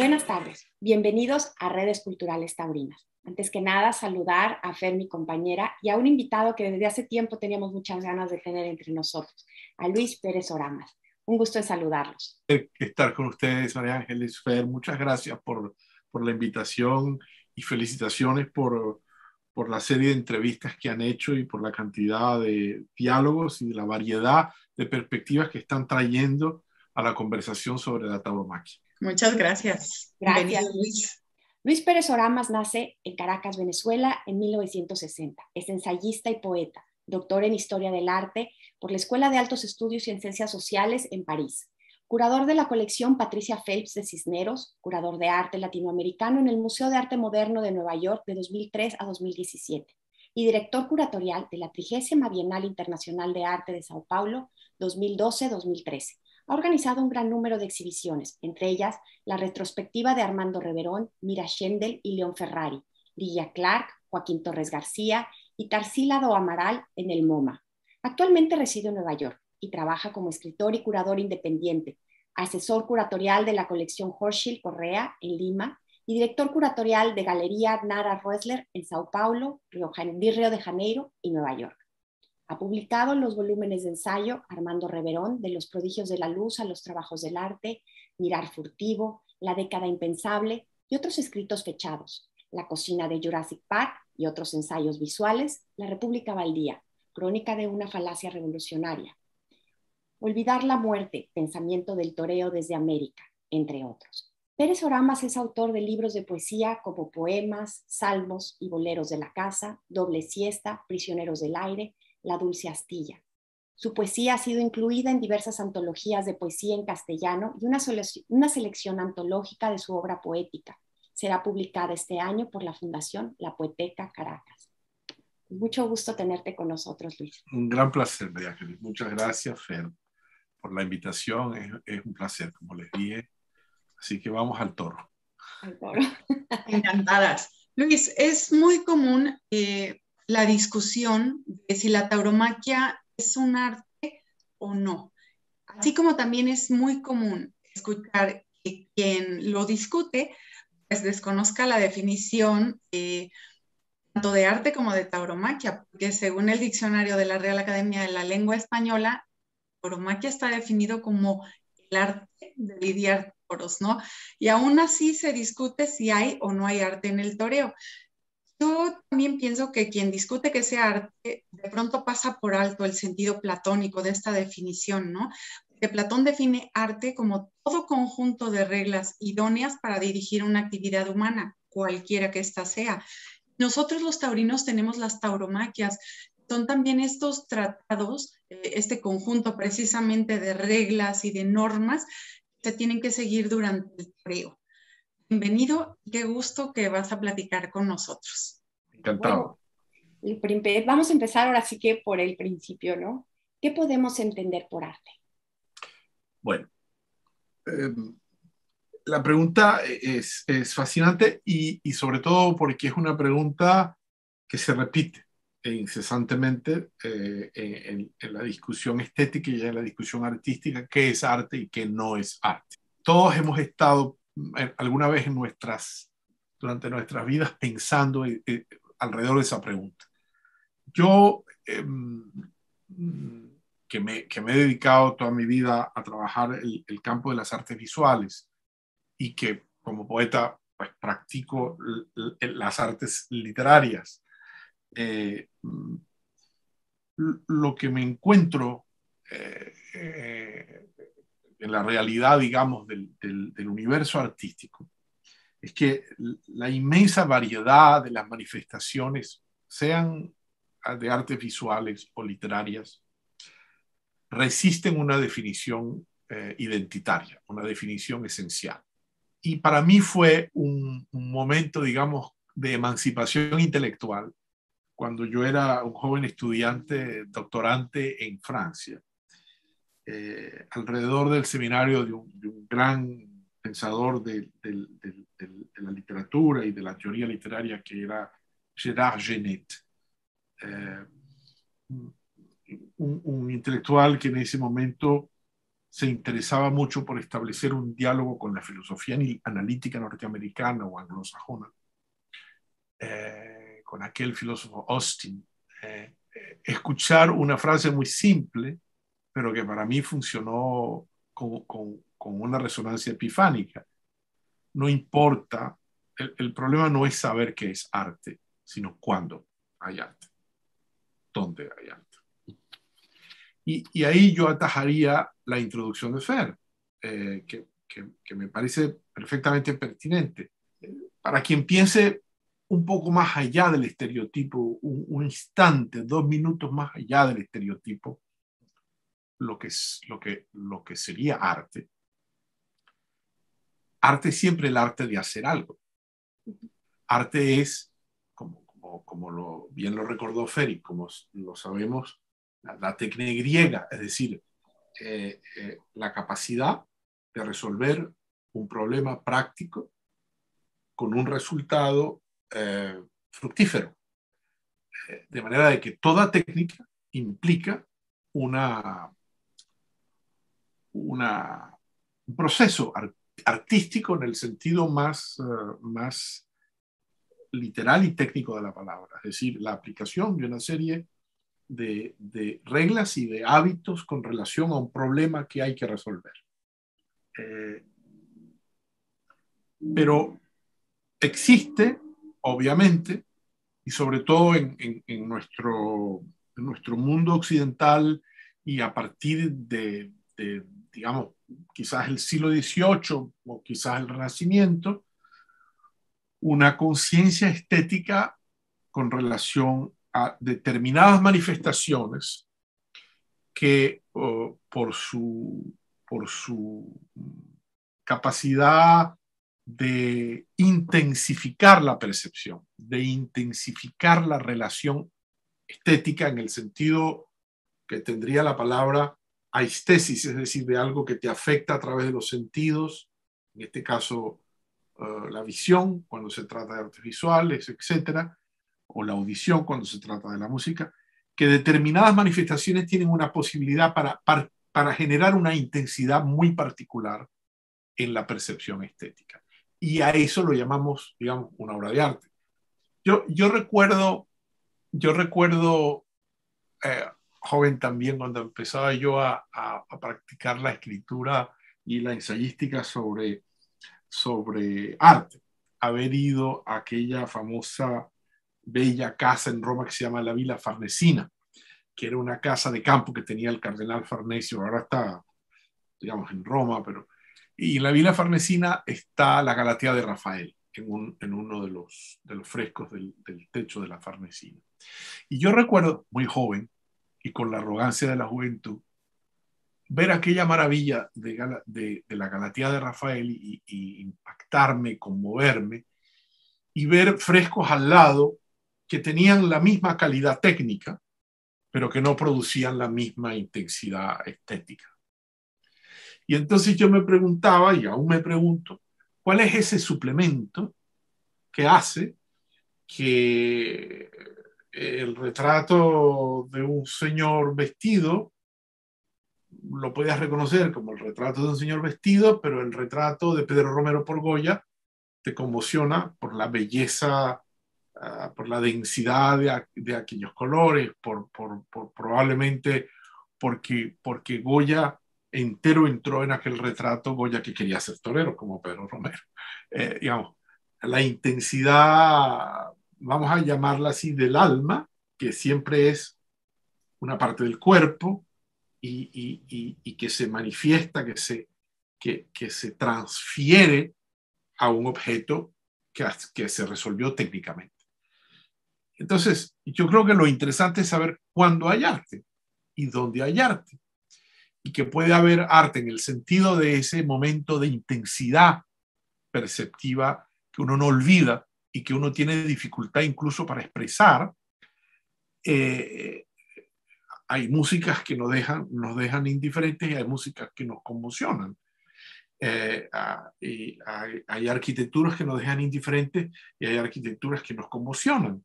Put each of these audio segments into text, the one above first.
Buenas tardes, bienvenidos a Redes Culturales Taurinas. Antes que nada, saludar a Fer, mi compañera, y a un invitado que desde hace tiempo teníamos muchas ganas de tener entre nosotros, a Luis Pérez Oramas. Un gusto en saludarlos. Estar con ustedes, María Ángeles, Fer, muchas gracias por la invitación y felicitaciones por la serie de entrevistas que han hecho y por la cantidad de diálogos y la variedad de perspectivas que están trayendo a la conversación sobre la tauromaquia. Muchas gracias. Gracias. Bienvenido, Luis. Luis Pérez Oramas nace en Caracas, Venezuela, en 1960. Es ensayista y poeta, doctor en Historia del Arte por la Escuela de Altos Estudios y en Ciencias Sociales en París. Curador de la colección Patricia Phelps de Cisneros, curador de arte latinoamericano en el Museo de Arte Moderno de Nueva York de 2003 a 2017 y director curatorial de la 30ª Bienal Internacional de Arte de Sao Paulo 2012-2013. Ha organizado un gran número de exhibiciones, entre ellas la retrospectiva de Armando Reverón, Mira Schendel y León Ferrari, Ligia Clark, Joaquín Torres García y Tarsila Amaral en el MoMA. Actualmente reside en Nueva York y trabaja como escritor y curador independiente, asesor curatorial de la colección Hochschild Correa en Lima y director curatorial de Galería Nara Roesler en Sao Paulo, Río de Janeiro y Nueva York. Ha publicado los volúmenes de ensayo Armando Reverón, De los prodigios de la luz a los trabajos del arte, Mirar furtivo, La década impensable y otros escritos fechados, La cocina de Jurassic Park y otros ensayos visuales, La República Baldía, Crónica de una falacia revolucionaria, Olvidar la muerte, Pensamiento del toreo desde América, entre otros. Pérez Oramas es autor de libros de poesía como Poemas, Salmos y Boleros de la Casa, Doble Siesta, Prisioneros del Aire, La Dulce Astilla. Su poesía ha sido incluida en diversas antologías de poesía en castellano y una selección antológica de su obra poética. Será publicada este año por la Fundación La Poeteca Caracas. Mucho gusto tenerte con nosotros, Luis. Un gran placer, María Ángeles. Muchas gracias, Fer, por la invitación. Es un placer, como les dije. Así que vamos al toro. Al toro. Encantadas. Luis, es muy común la discusión de si la tauromaquia es un arte o no. Así como también es muy común escuchar que quien lo discute pues desconozca la definición tanto de arte como de tauromaquia, porque según el diccionario de la Real Academia de la Lengua Española, tauromaquia está definido como el arte de lidiar toros, ¿no? Y aún así se discute si hay o no hay arte en el toreo. Yo también pienso que quien discute que sea arte, de pronto pasa por alto el sentido platónico de esta definición, ¿no? Porque Platón define arte como todo conjunto de reglas idóneas para dirigir una actividad humana, cualquiera que ésta sea. Nosotros los taurinos tenemos las tauromaquias, son también estos tratados, este conjunto precisamente de reglas y de normas que se tienen que seguir durante el toreo. Bienvenido, qué gusto que vas a platicar con nosotros. Encantado. Bueno, vamos a empezar ahora sí que por el principio, ¿no? ¿Qué podemos entender por arte? Bueno, la pregunta es fascinante y sobre todo porque es una pregunta que se repite incesantemente en la discusión estética y en la discusión artística, qué es arte y qué no es arte. Todos hemos estado alguna vez durante nuestras vidas pensando alrededor de esa pregunta. Yo, que me he dedicado toda mi vida a trabajar el campo de las artes visuales y que como poeta pues, practico las artes literarias, lo que me encuentro en la realidad, digamos, del universo artístico es que la inmensa variedad de las manifestaciones, sean de artes visuales o literarias, resisten una definición identitaria, una definición esencial. Y para mí fue un momento, digamos, de emancipación intelectual cuando yo era un joven estudiante, doctorante en Francia, alrededor del seminario de un gran pensador de la literatura y de la teoría literaria que era Gérard Genet, un intelectual que en ese momento se interesaba mucho por establecer un diálogo con la filosofía analítica norteamericana o anglosajona, con aquel filósofo Austin. Escuchar una frase muy simple, pero que para mí funcionó con una resonancia epifánica. No importa, el problema no es saber qué es arte, sino cuándo hay arte, dónde hay arte. Y ahí yo atajaría la introducción de Fer, que me parece perfectamente pertinente. Para quien piense un poco más allá del estereotipo, un instante, 2 minutos más allá del estereotipo, lo que sería arte. Arte es siempre el arte de hacer algo. Arte es, como bien lo recordó Fer, como lo sabemos, la técnica griega, es decir, la capacidad de resolver un problema práctico con un resultado fructífero. De manera de que toda técnica implica un proceso artístico en el sentido más literal y técnico de la palabra, es decir, la aplicación de una serie de reglas y de hábitos con relación a un problema que hay que resolver. Pero existe, obviamente, y sobre todo en nuestro mundo occidental y a partir digamos, quizás el siglo XVIII o quizás el Renacimiento, una conciencia estética con relación a determinadas manifestaciones que por su capacidad de intensificar la percepción, de intensificar la relación estética en el sentido que tendría la palabra aistesis, es decir, de algo que te afecta a través de los sentidos, en este caso la visión cuando se trata de artes visuales, etcétera, o la audición cuando se trata de la música, que determinadas manifestaciones tienen una posibilidad para generar una intensidad muy particular en la percepción estética. Y a eso lo llamamos, digamos, una obra de arte. Yo recuerdo joven también, cuando empezaba yo a practicar la escritura y la ensayística sobre arte, haber ido a aquella famosa bella casa en Roma que se llama la Villa Farnesina, que era una casa de campo que tenía el cardenal Farnesio, ahora está, digamos, en Roma, y en la Villa Farnesina está la Galatea de Rafael, en uno de los frescos del techo de la Farnesina. Y yo recuerdo, muy joven, y con la arrogancia de la juventud, ver aquella maravilla de la Galatea de Rafael y impactarme, conmoverme, y ver frescos al lado que tenían la misma calidad técnica, pero que no producían la misma intensidad estética. Y entonces yo me preguntaba, y aún me pregunto, ¿cuál es ese suplemento que hace que el retrato de un señor vestido lo puedas reconocer como el retrato de un señor vestido, pero el retrato de Pedro Romero por Goya te conmociona por la belleza, por la densidad de aquellos colores, probablemente porque Goya entero entró en aquel retrato, Goya que quería ser torero, como Pedro Romero. Digamos, la intensidad, vamos a llamarla así, del alma, que siempre es una parte del cuerpo y que se manifiesta, que se transfiere a un objeto que se resolvió técnicamente. Entonces, yo creo que lo interesante es saber cuándo hay arte y dónde hay arte. Y que puede haber arte en el sentido de ese momento de intensidad perceptiva que uno no olvida y que uno tiene dificultad incluso para expresar. Hay músicas que nos dejan indiferentes y hay músicas que nos conmocionan. Hay arquitecturas que nos dejan indiferentes y hay arquitecturas que nos conmocionan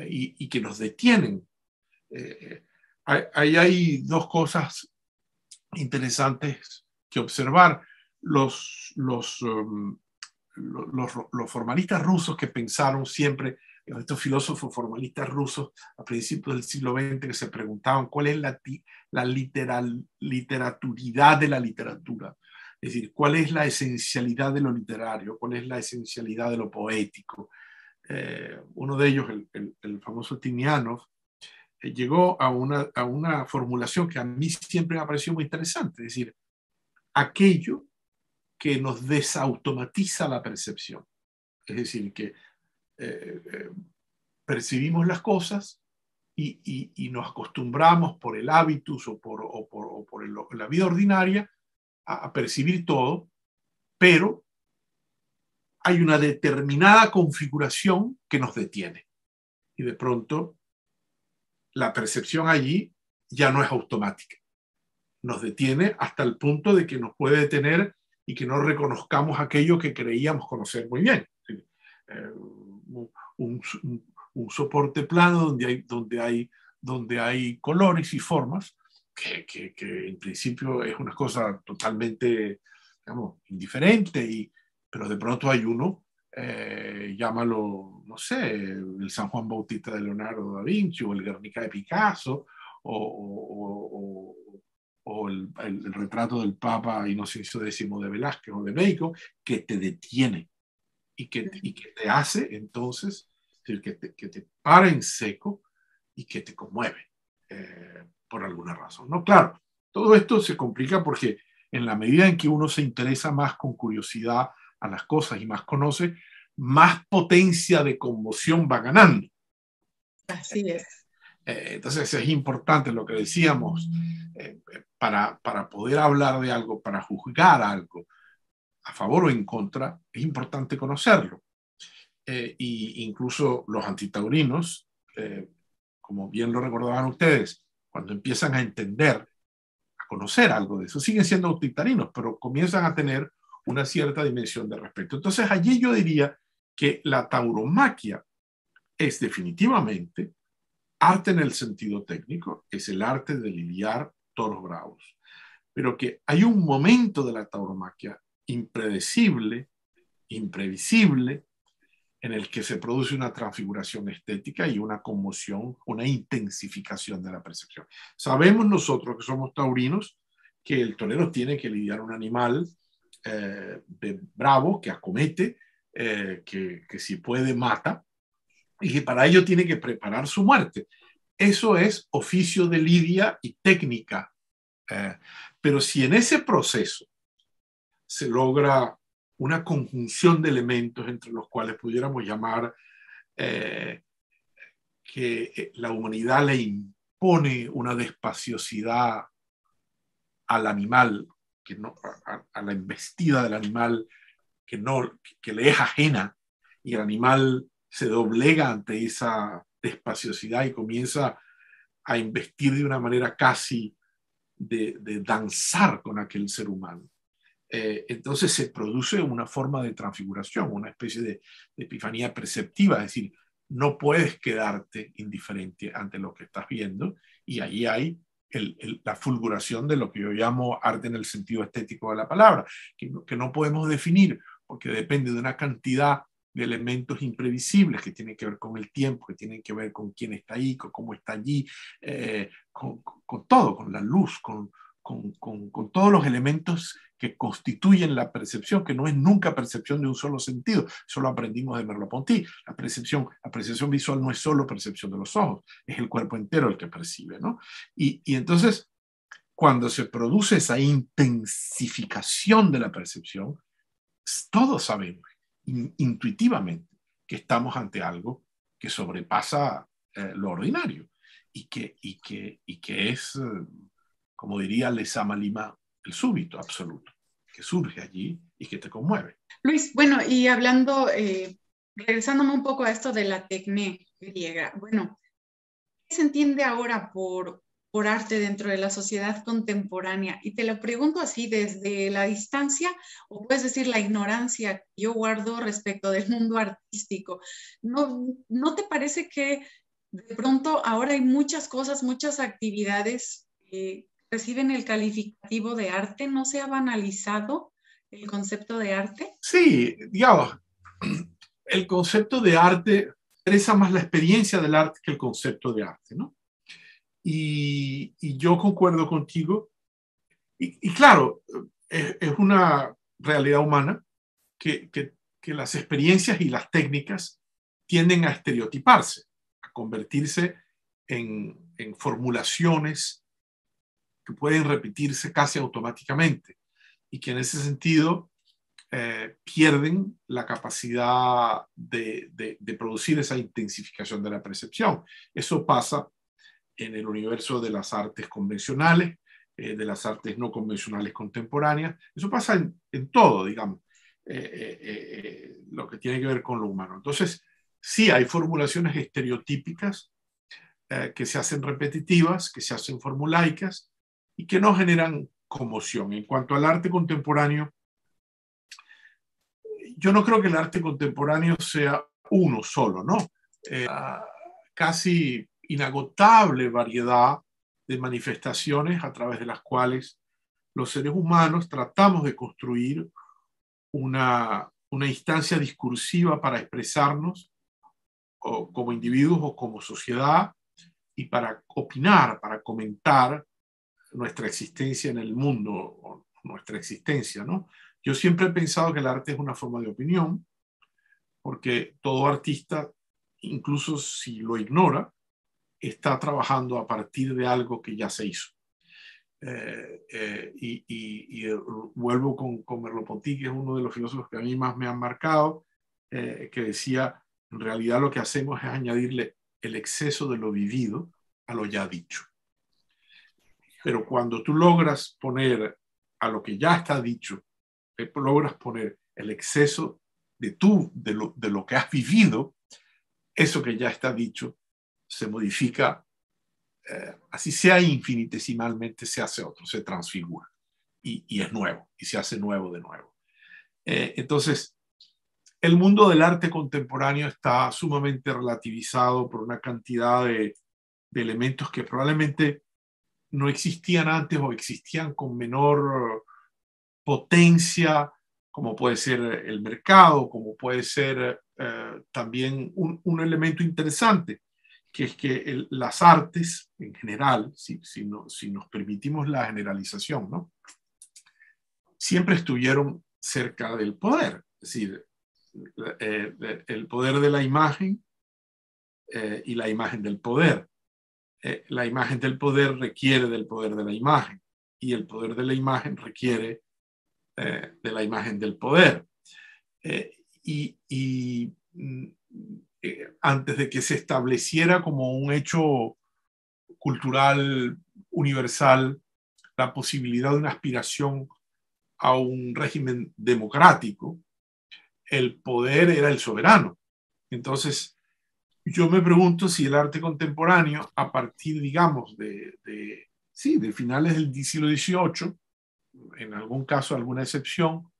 y que nos detienen. Ahí hay dos cosas interesantes que observar. Los formalistas rusos que pensaron siempre, estos filósofos formalistas rusos a principios del siglo XX, que se preguntaban cuál es la literaturidad de la literatura. Es decir, cuál es la esencialidad de lo literario, cuál es la esencialidad de lo poético. Uno de ellos, el famoso Tinianov, llegó a una formulación que a mí siempre me ha parecido muy interesante. Es decir, aquello que nos desautomatiza la percepción. Es decir, que percibimos las cosas y nos acostumbramos por el hábitus o por la vida ordinaria a percibir todo, pero hay una determinada configuración que nos detiene. Y de pronto la percepción allí ya no es automática. Nos detiene hasta el punto de que nos puede detener y que no reconozcamos aquello que creíamos conocer muy bien. Un soporte plano donde hay colores y formas, que en principio es una cosa totalmente, digamos, indiferente, pero de pronto hay uno, llámalo, no sé, el San Juan Bautista de Leonardo da Vinci, o el Guernica de Picasso, o el retrato del Papa Inocencio X de Velázquez o de Bacon, que te detiene y que te hace entonces, que te para en seco y que te conmueve por alguna razón, ¿no? Claro, todo esto se complica porque en la medida en que uno se interesa más con curiosidad a las cosas y más conoce, más potencia de conmoción va ganando. Así es. Entonces es importante lo que decíamos, para poder hablar de algo, para juzgar algo, a favor o en contra, es importante conocerlo. Y incluso los antitaurinos, como bien lo recordaban ustedes, cuando empiezan a entender, a conocer algo de eso, siguen siendo antitaurinos, pero comienzan a tener una cierta dimensión de respeto. Entonces allí yo diría que la tauromaquia es definitivamente arte en el sentido técnico, es el arte de lidiar toros bravos, pero que hay un momento de la tauromaquia impredecible, imprevisible, en el que se produce una transfiguración estética y una conmoción, una intensificación de la percepción. Sabemos nosotros que somos taurinos que el torero tiene que lidiar un animal bravo, que acomete, que si puede mata, y que para ello tiene que preparar su muerte. Eso es oficio de lidia y técnica. Pero si en ese proceso se logra una conjunción de elementos entre los cuales pudiéramos llamar que la humanidad le impone una despaciosidad al animal, a la embestida del animal que le es ajena, y el animal se doblega ante esa despaciosidad y comienza a investir de una manera casi de danzar con aquel ser humano. Entonces se produce una forma de transfiguración, una especie de epifanía perceptiva, es decir, no puedes quedarte indiferente ante lo que estás viendo, y ahí hay la fulguración de lo que yo llamo arte en el sentido estético de la palabra, que no podemos definir porque depende de una cantidad de elementos imprevisibles que tienen que ver con el tiempo, que tienen que ver con quién está ahí, con cómo está allí, con todo, con la luz, con todos los elementos que constituyen la percepción, que no es nunca percepción de un solo sentido. Eso lo aprendimos de Merleau-Ponty. La percepción visual no es solo percepción de los ojos, es el cuerpo entero el que percibe, ¿no? Y entonces, cuando se produce esa intensificación de la percepción, todos sabemos intuitivamente que estamos ante algo que sobrepasa lo ordinario y que es, como diría Lezama Lima, el súbito absoluto, que surge allí y que te conmueve. Luis, bueno, y hablando, regresándome un poco a esto de la tecné griega, bueno, ¿qué se entiende ahora por arte dentro de la sociedad contemporánea? Y te lo pregunto así desde la distancia, o puedes decir la ignorancia que yo guardo respecto del mundo artístico. ¿No te parece que de pronto ahora hay muchas cosas, muchas actividades reciben el calificativo de arte? ¿No se ha banalizado el concepto de arte? Sí, digamos, el concepto de arte interesa más la experiencia del arte que el concepto de arte, ¿no? Y yo concuerdo contigo. Y claro, es una realidad humana que las experiencias y las técnicas tienden a estereotiparse, a convertirse en formulaciones que pueden repetirse casi automáticamente y que en ese sentido pierden la capacidad de producir esa intensificación de la percepción. Eso pasa en el universo de las artes convencionales, de las artes no convencionales contemporáneas. Eso pasa en todo, digamos, lo que tiene que ver con lo humano. Entonces, sí hay formulaciones estereotípicas que se hacen repetitivas, que se hacen formulaicas y que no generan conmoción. En cuanto al arte contemporáneo, yo no creo que el arte contemporáneo sea uno solo, ¿no? Casi inagotable variedad de manifestaciones a través de las cuales los seres humanos tratamos de construir una instancia discursiva para expresarnos o como individuos o como sociedad y para opinar, para comentar nuestra existencia en el mundo, o nuestra existencia, ¿no? Yo siempre he pensado que el arte es una forma de opinión, porque todo artista, incluso si lo ignora, está trabajando a partir de algo que ya se hizo. Y vuelvo con Merleau-Ponty, que es uno de los filósofos que a mí más me han marcado, que decía, en realidad lo que hacemos es añadirle el exceso de lo vivido a lo ya dicho. Pero cuando tú logras poner a lo que ya está dicho, logras poner el exceso de lo que has vivido, eso que ya está dicho se modifica, así sea infinitesimalmente, se hace otro, se transfigura y es nuevo, y se hace nuevo de nuevo. Entonces, el mundo del arte contemporáneo está sumamente relativizado por una cantidad de elementos que probablemente no existían antes o existían con menor potencia, como puede ser el mercado, como puede ser también un elemento interesante, que es que las artes en general, si nos permitimos la generalización, ¿no? Siempre estuvieron cerca del poder, es decir, el poder de la imagen y la imagen del poder. La imagen del poder requiere del poder de la imagen y el poder de la imagen requiere de la imagen del poder. Antes de que se estableciera como un hecho cultural universal la posibilidad de una aspiración a un régimen democrático, el poder era el soberano. Entonces, yo me pregunto si el arte contemporáneo, a partir, digamos, de finales del siglo XVIII, en algún caso, alguna excepción,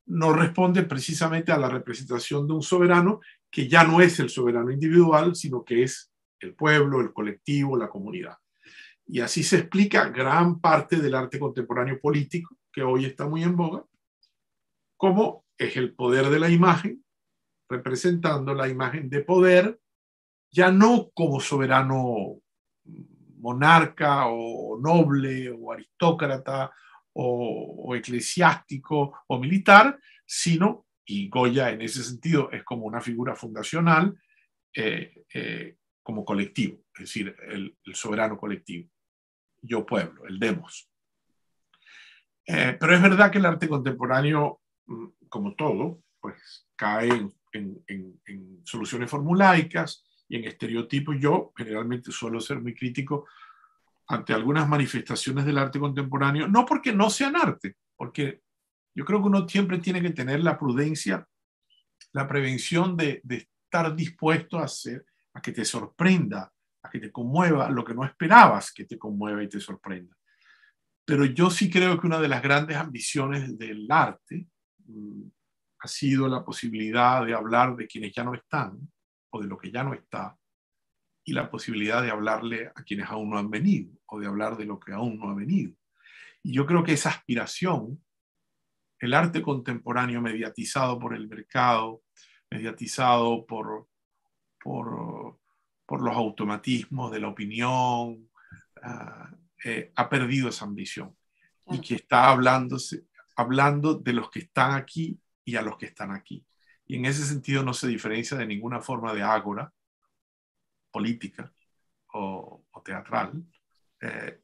no responde precisamente a la representación de un soberano que ya no es el soberano individual, sino que es el pueblo, el colectivo, la comunidad. Y así se explica gran parte del arte contemporáneo político, que hoy está muy en boga, como es el poder de la imagen, representando la imagen de poder, ya no como soberano monarca o noble o aristócrata o eclesiástico o militar, sino, y Goya en ese sentido es como una figura fundacional, como colectivo, es decir, el soberano colectivo, yo pueblo, el demos. Pero es verdad que el arte contemporáneo, como todo, pues cae en soluciones formulaicas y en estereotipos. Yo generalmente suelo ser muy crítico ante algunas manifestaciones del arte contemporáneo, no porque no sean arte, porque yo creo que uno siempre tiene que tener la prudencia, la prevención de estar dispuesto a que te sorprenda, a que te conmueva lo que no esperabas que te conmueva y te sorprenda. Pero yo sí creo que una de las grandes ambiciones del arte ha sido la posibilidad de hablar de quienes ya no están o de lo que ya no está y la posibilidad de hablarle a quienes aún no han venido, o de hablar de lo que aún no ha venido. Y yo creo que esa aspiración, el arte contemporáneo mediatizado por el mercado, mediatizado por los automatismos de la opinión, ha perdido esa ambición. Claro. Y que está hablando de los que están aquí y a los que están aquí. Y en ese sentido no se diferencia de ninguna forma de ágora política o teatral.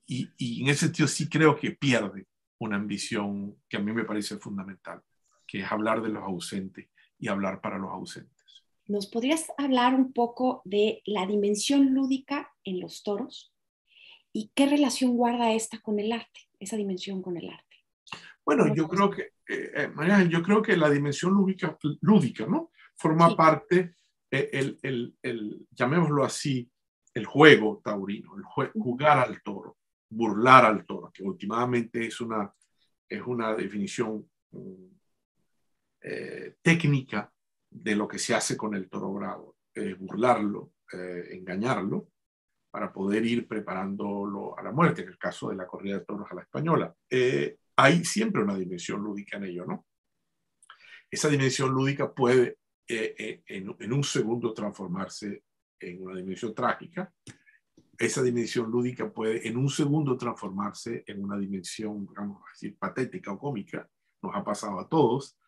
Y en ese sentido sí creo que pierde una ambición que a mí me parece fundamental, que es hablar de los ausentes y hablar para los ausentes. ¿Nos podrías hablar un poco de la dimensión lúdica en los toros? ¿Y qué relación guarda esta con el arte, esa dimensión con el arte? Bueno, yo creo que la dimensión lúdica, ¿no? Forma parte, llamémoslo así, el juego taurino, jugar al toro, burlar al toro, que últimamente es una definición técnica de lo que se hace con el toro bravo, burlarlo, engañarlo, para poder ir preparándolo a la muerte, en el caso de la corrida de toros a la española. Hay siempre una dimensión lúdica en ello, ¿no? Esa dimensión lúdica puede en un segundo transformarse en una dimensión trágica. Esa dimensión lúdica puede en un segundo transformarse en una dimensión, vamos a decir, patética o cómica. Nos ha pasado a todos.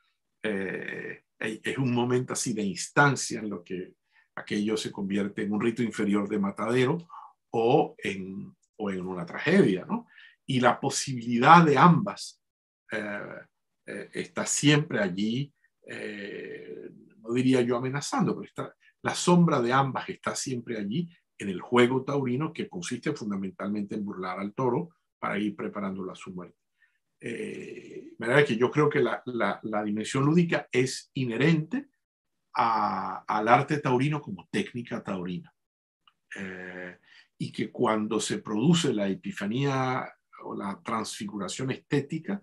Es un momento así de instancia en lo que aquello se convierte en un rito inferior de matadero o en una tragedia, ¿no? Y la posibilidad de ambas está siempre allí, no diría yo amenazando, pero la sombra de ambas está siempre allí en el juego taurino, que consiste fundamentalmente en burlar al toro para ir preparándolo a su muerte. ¿Verdad? Que yo creo que la dimensión lúdica es inherente al arte taurino como técnica taurina. Y que cuando se produce la epifanía o la transfiguración estética,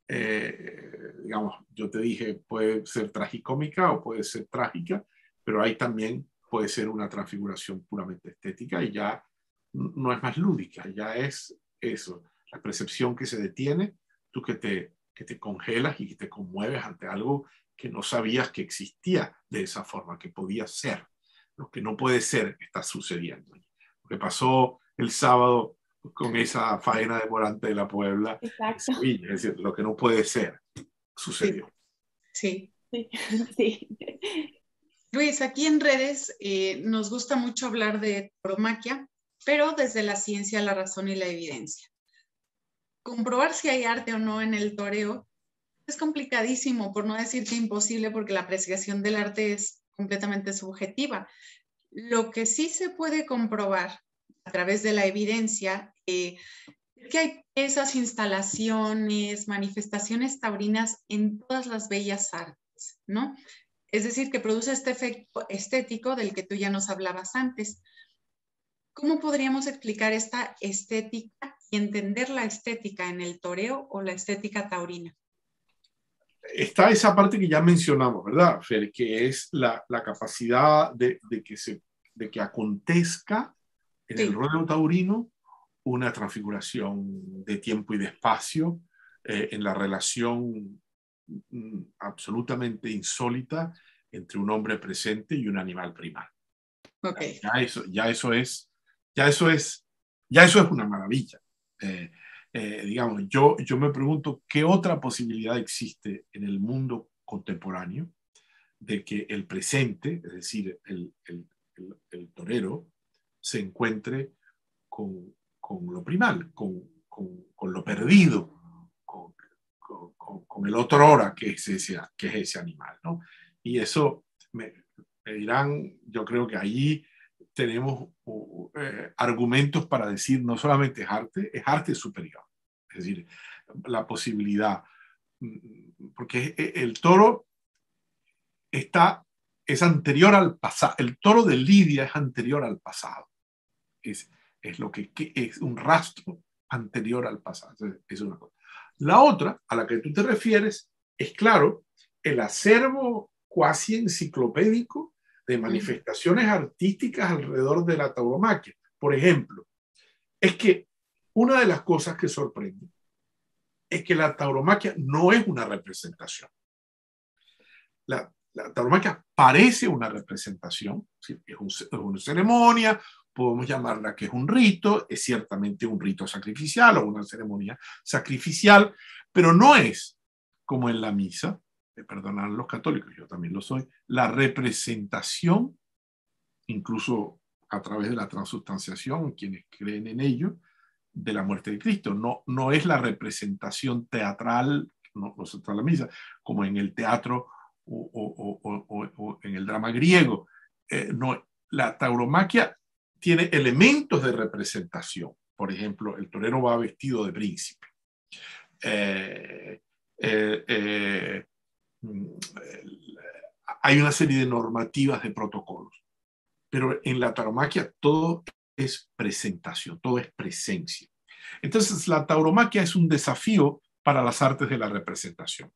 digamos, yo te dije, puede ser tragicómica o puede ser trágica, pero ahí también puede ser una transfiguración puramente estética y ya no es más lúdica, ya es eso, la percepción que se detiene, tú que te congelas y que te conmueves ante algo que no sabías que existía de esa forma, que podía ser. Lo que no puede ser está sucediendo. Lo que pasó el sábado con esa faena de Morante de la Puebla. Exacto. Es decir, lo que no puede ser sucedió. Sí. Sí. Sí. Luis, aquí en redes nos gusta mucho hablar de tauromaquia, pero desde la ciencia, la razón y la evidencia. Comprobar si hay arte o no en el toreo es complicadísimo, por no decir que imposible, porque la apreciación del arte es completamente subjetiva. Lo que sí se puede comprobar a través de la evidencia es que hay esas instalaciones, manifestaciones taurinas en todas las bellas artes, ¿no? Es decir, que produce este efecto estético del que tú ya nos hablabas antes. ¿Cómo podríamos explicar esta estética y entender la estética en el toreo o la estética taurina? Está esa parte que ya mencionamos, ¿verdad, Fer? Que es la capacidad de que acontezca en el ruedo taurino una transfiguración de tiempo y de espacio en la relación absolutamente insólita entre un hombre presente y un animal primal. Okay. Ya eso es una maravilla. Digamos, yo me pregunto qué otra posibilidad existe en el mundo contemporáneo de que el presente, es decir, el torero, se encuentre con lo primal, con lo perdido, con el otrora que es ese animal, ¿no? Y eso me dirán, yo creo que allí tenemos argumentos para decir no solamente es arte superior, es decir, la posibilidad, porque el toro es anterior al pasado, el toro de Lidia es anterior al pasado, es lo que es un rastro anterior al pasado. Entonces, es una cosa. La otra, a la que tú te refieres, es claro, el acervo cuasi enciclopédico de manifestaciones artísticas alrededor de la tauromaquia. Por ejemplo, es que una de las cosas que sorprende es que la tauromaquia no es una representación. La tauromaquia parece una representación, ¿sí? Es una ceremonia, podemos llamarla que es un rito, es ciertamente un rito sacrificial o una ceremonia sacrificial, pero no es como en la misa, me perdonan los católicos, yo también lo soy, la representación, incluso a través de la transubstanciación, quienes creen en ello, de la muerte de Cristo. No es la representación teatral, no está la misa, como en el teatro o en el drama griego. No, la tauromaquia tiene elementos de representación. Por ejemplo, el torero va vestido de príncipe. Hay una serie de normativas, de protocolos. Pero en la tauromaquia todo es presentación, todo es presencia. Entonces, la tauromaquia es un desafío para las artes de la representación.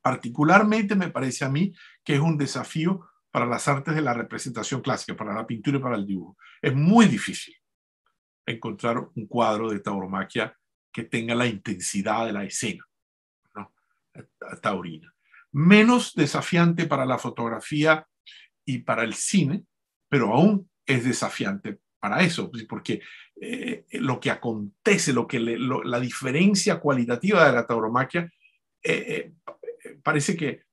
Particularmente me parece a mí que es un desafío para las artes de la representación clásica, para la pintura y para el dibujo. Es muy difícil encontrar un cuadro de tauromaquia que tenga la intensidad de la escena, ¿no?, taurina. Menos desafiante para la fotografía y para el cine, pero aún es desafiante para eso, porque lo que acontece, la diferencia cualitativa de la tauromaquia parece que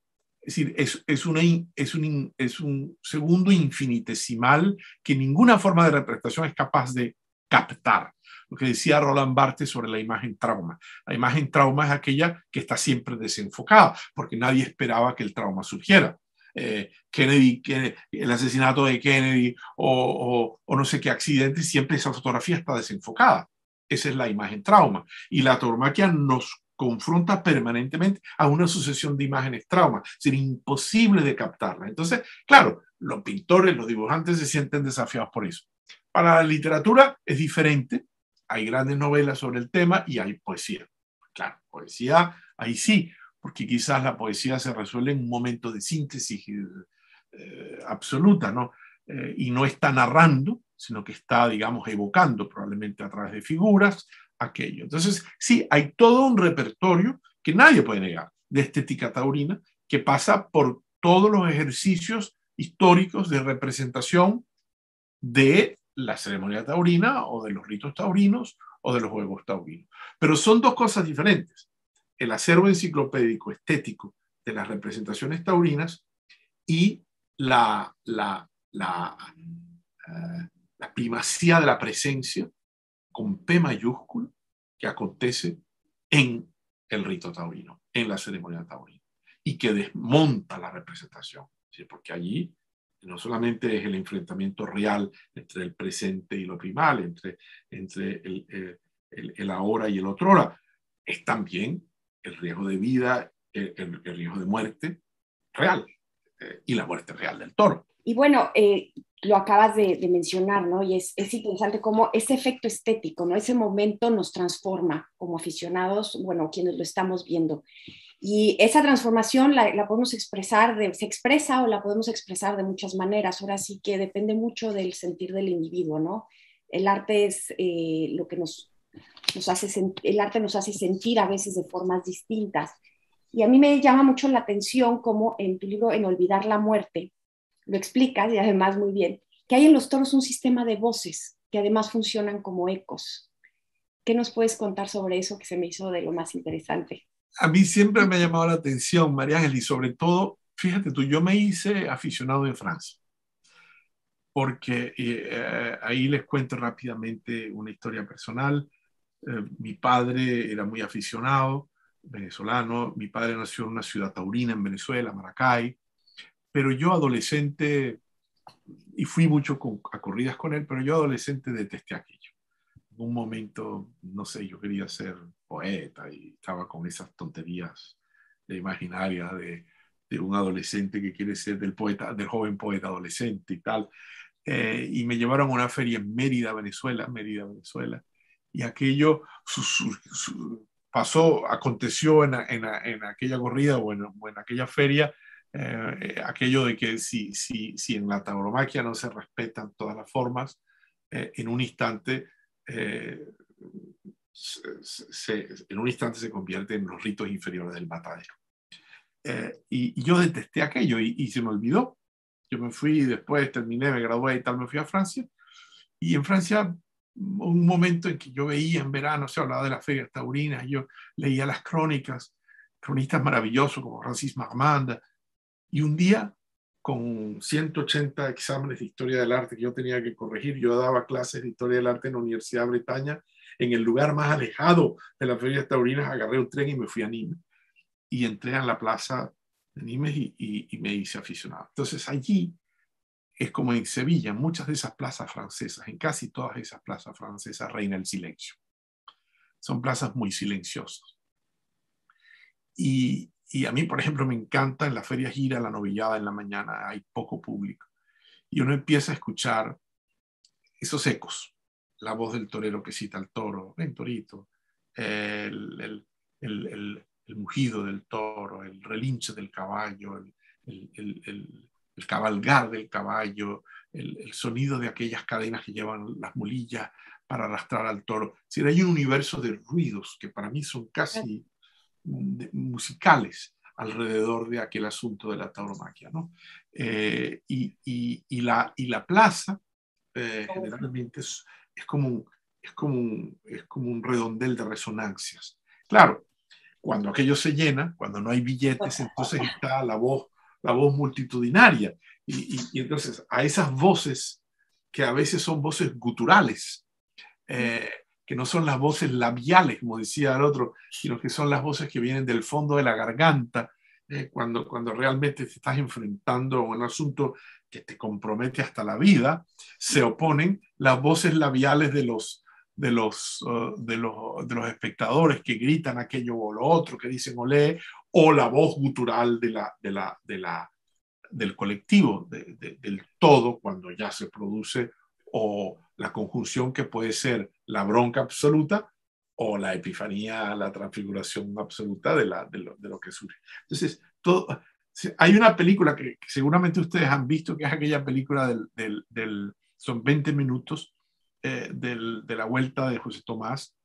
es decir, es un segundo infinitesimal que ninguna forma de representación es capaz de captar. Lo que decía Roland Barthes sobre la imagen trauma. La imagen trauma es aquella que está siempre desenfocada, porque nadie esperaba que el trauma surgiera. El asesinato de Kennedy o no sé qué accidente, siempre esa fotografía está desenfocada. Esa es la imagen trauma. Y la tauromaquia nos confronta permanentemente a una sucesión de imágenes trauma. Sería imposible de captarla. Entonces, claro, los pintores, los dibujantes se sienten desafiados por eso. Para la literatura es diferente. Hay grandes novelas sobre el tema y hay poesía. Claro, poesía, ahí sí, porque quizás la poesía se resuelve en un momento de síntesis absoluta, ¿no? Y no está narrando, sino que está, digamos, evocando probablemente a través de figuras aquello. Entonces, sí, hay todo un repertorio que nadie puede negar de estética taurina que pasa por todos los ejercicios históricos de representación de la ceremonia taurina o de los ritos taurinos o de los juegos taurinos. Pero son dos cosas diferentes. El acervo enciclopédico estético de las representaciones taurinas y la primacía de la presencia con P mayúscula que acontece en el rito taurino, en la ceremonia taurina, y que desmonta la representación, ¿sí? Porque allí no solamente es el enfrentamiento real entre el presente y lo primal, entre el ahora y el otrora, es también el riesgo de vida, el riesgo de muerte real, y la muerte real del toro. Y bueno, lo acabas de mencionar, ¿no? Y es interesante cómo ese efecto estético, ¿no? Ese momento nos transforma como aficionados, bueno, quienes lo estamos viendo. Y esa transformación la podemos expresar, se expresa o la podemos expresar de muchas maneras. Ahora sí que depende mucho del sentir del individuo, ¿no? El arte es lo que nos hace, el arte nos hace sentir a veces de formas distintas. Y a mí me llama mucho la atención cómo en tu libro, En Olvidar la Muerte, lo explicas y además muy bien, que hay en los toros un sistema de voces que además funcionan como ecos. ¿Qué nos puedes contar sobre eso que se me hizo de lo más interesante? A mí siempre me ha llamado la atención, María Ángel, y sobre todo, fíjate tú, yo me hice aficionado en Francia, porque ahí les cuento rápidamente una historia personal. Mi padre era muy aficionado, venezolano. Mi padre nació en una ciudad taurina en Venezuela, Maracay, pero yo adolescente, y fui mucho a corridas con él, pero yo adolescente detesté aquello. En un momento, no sé, yo quería ser poeta y estaba con esas tonterías imaginarias de un adolescente que quiere ser del joven poeta adolescente y tal. Y me llevaron a una feria en Mérida, Venezuela, y aquello aconteció en aquella corrida o en aquella feria, aquello de que si en la tauromaquia no se respetan todas las formas, en un instante se convierte en los ritos inferiores del matadero. Y yo detesté aquello y se me olvidó. Yo me fui, después terminé, me gradué y tal, me fui a Francia. Y en Francia, un momento en que yo veía en verano, se hablaba de las ferias taurinas, yo leía las crónicas, cronistas maravillosos como Francis Marmande, y un día, con 180 exámenes de historia del arte que yo tenía que corregir, yo daba clases de historia del arte en la Universidad de Bretaña, en el lugar más alejado de las ferias taurinas, agarré un tren y me fui a Nimes. Y entré en la plaza de Nimes y me hice aficionado. Entonces allí es como en Sevilla, en muchas de esas plazas francesas, en casi todas esas plazas francesas reina el silencio. Son plazas muy silenciosas. Y a mí, por ejemplo, me encanta en la feria gira la novillada en la mañana, hay poco público. Y uno empieza a escuchar esos ecos, la voz del torero que cita al toro, ven torito, el mugido del toro, el relinche del caballo, el cabalgar del caballo, el sonido de aquellas cadenas que llevan las mulillas para arrastrar al toro. Es decir, hay un universo de ruidos que para mí son casi musicales alrededor de aquel asunto de la tauromaquia, ¿no? Y la plaza generalmente es como un redondel de resonancias. Claro, cuando aquello se llena, cuando no hay billetes, entonces está la voz multitudinaria. Y entonces a esas voces, que a veces son voces guturales, que no son las voces labiales, como decía el otro, sino que son las voces que vienen del fondo de la garganta, cuando realmente te estás enfrentando a un asunto que te compromete hasta la vida, se oponen las voces labiales de los espectadores que gritan aquello o lo otro, que dicen olé, o la voz gutural del colectivo, del todo, cuando ya se produce, o la conjunción que puede ser la bronca absoluta o la epifanía, la transfiguración absoluta de lo que surge. Entonces, hay una película que seguramente ustedes han visto, que es aquella película son 20 minutos de la vuelta de José Tomás,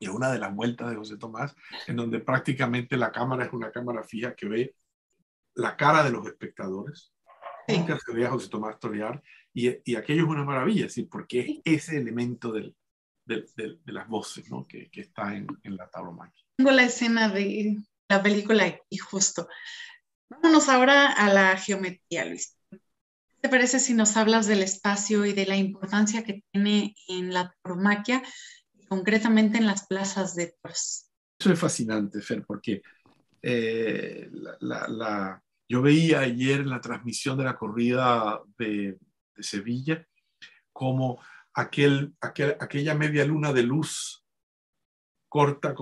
y una de las vueltas de José Tomás, en donde prácticamente la cámara es una cámara fija que ve la cara de los espectadores. Nunca se ve a José Tomás torear, y aquello es una maravilla, ¿sí? Porque es ese elemento de las voces, ¿no? que está en la tauromaquia. Tengo la escena de la película y justo. Vámonos ahora a la geometría, Luis. ¿Qué te parece si nos hablas del espacio y de la importancia que tiene en la tauromaquia, concretamente en las plazas de toros? Eso es fascinante, Fer, porque yo veía ayer en la transmisión de la corrida de Sevilla como aquella media luna de luz corta,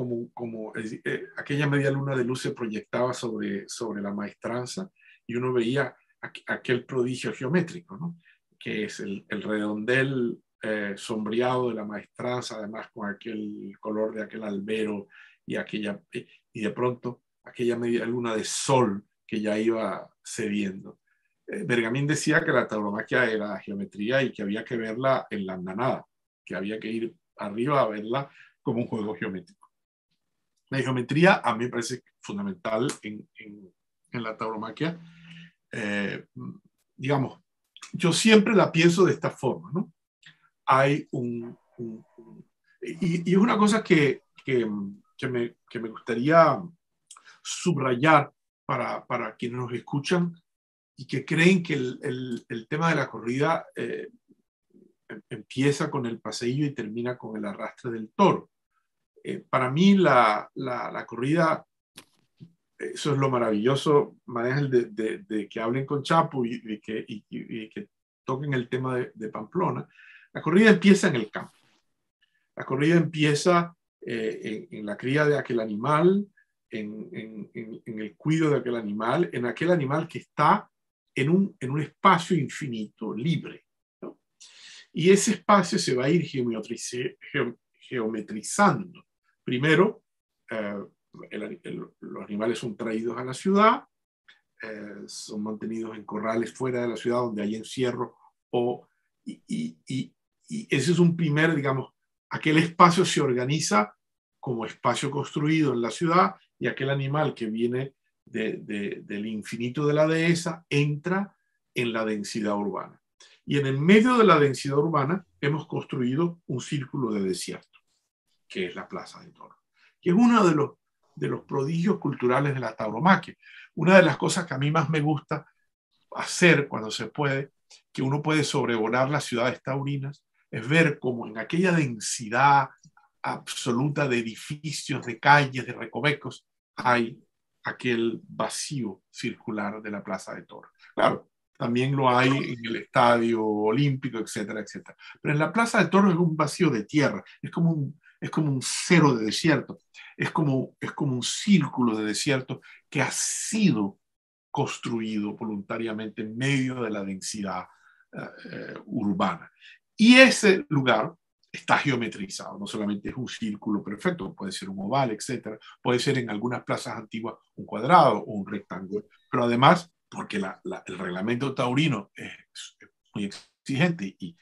aquella media luna de luz se proyectaba sobre la maestranza, y uno veía aquel prodigio geométrico, ¿no? Que es el redondel sombreado de la maestranza, además con aquel color de aquel albero y de pronto aquella media luna de sol que ya iba cediendo. Bergamín decía que la tauromaquia era geometría y que había que verla en la andanada, que había que ir arriba a verla como un juego geométrico. La geometría a mí me parece fundamental en la tauromaquia. Digamos, yo siempre la pienso de esta forma, ¿no? Hay y es una cosa que me gustaría subrayar para quienes nos escuchan y que creen que el tema de la corrida empieza con el paseillo y termina con el arrastre del toro. Para mí la corrida, eso es lo maravilloso, Ángel, de que hablen con Chapo y que toquen el tema de Pamplona. La corrida empieza en el campo. La corrida empieza en la cría de aquel animal, en el cuidado de aquel animal, en aquel animal que está en un espacio infinito, libre, ¿no? Y ese espacio se va a ir geometrizando. Primero, los animales son traídos a la ciudad, son mantenidos en corrales fuera de la ciudad donde hay encierro, y ese es un primer, digamos, aquel espacio se organiza como espacio construido en la ciudad, y aquel animal que viene del infinito de la dehesa entra en la densidad urbana. Y en el medio de la densidad urbana hemos construido un círculo de desierto, que es la Plaza de Toros, que es uno de los prodigios culturales de la tauromaquia. Una de las cosas que a mí más me gusta hacer cuando se puede, que uno puede sobrevolar las ciudades taurinas, es ver cómo en aquella densidad absoluta de edificios, de calles, de recovecos, hay aquel vacío circular de la Plaza de Toros. Claro, también lo hay en el Estadio Olímpico, etcétera, etcétera. Pero en la Plaza de Toros es un vacío de tierra, es como un cero de desierto, es como un círculo de desierto que ha sido construido voluntariamente en medio de la densidad urbana. Y ese lugar está geometrizado, no solamente es un círculo perfecto, puede ser un oval, etcétera, puede ser en algunas plazas antiguas un cuadrado o un rectángulo, pero además, porque el reglamento taurino es muy exigente y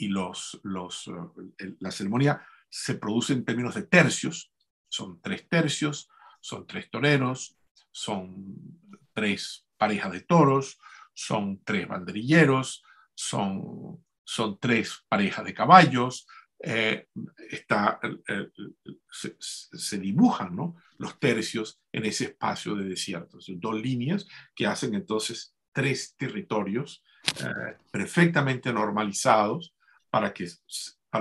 la ceremonia se produce en términos de tercios, son 3 tercios, son 3 toreros, son 3 parejas de toros, son 3 banderilleros, son 3 parejas de caballos, se dibujan, ¿no?, los tercios en ese espacio de desierto. 2 líneas que hacen entonces 3 territorios perfectamente normalizados para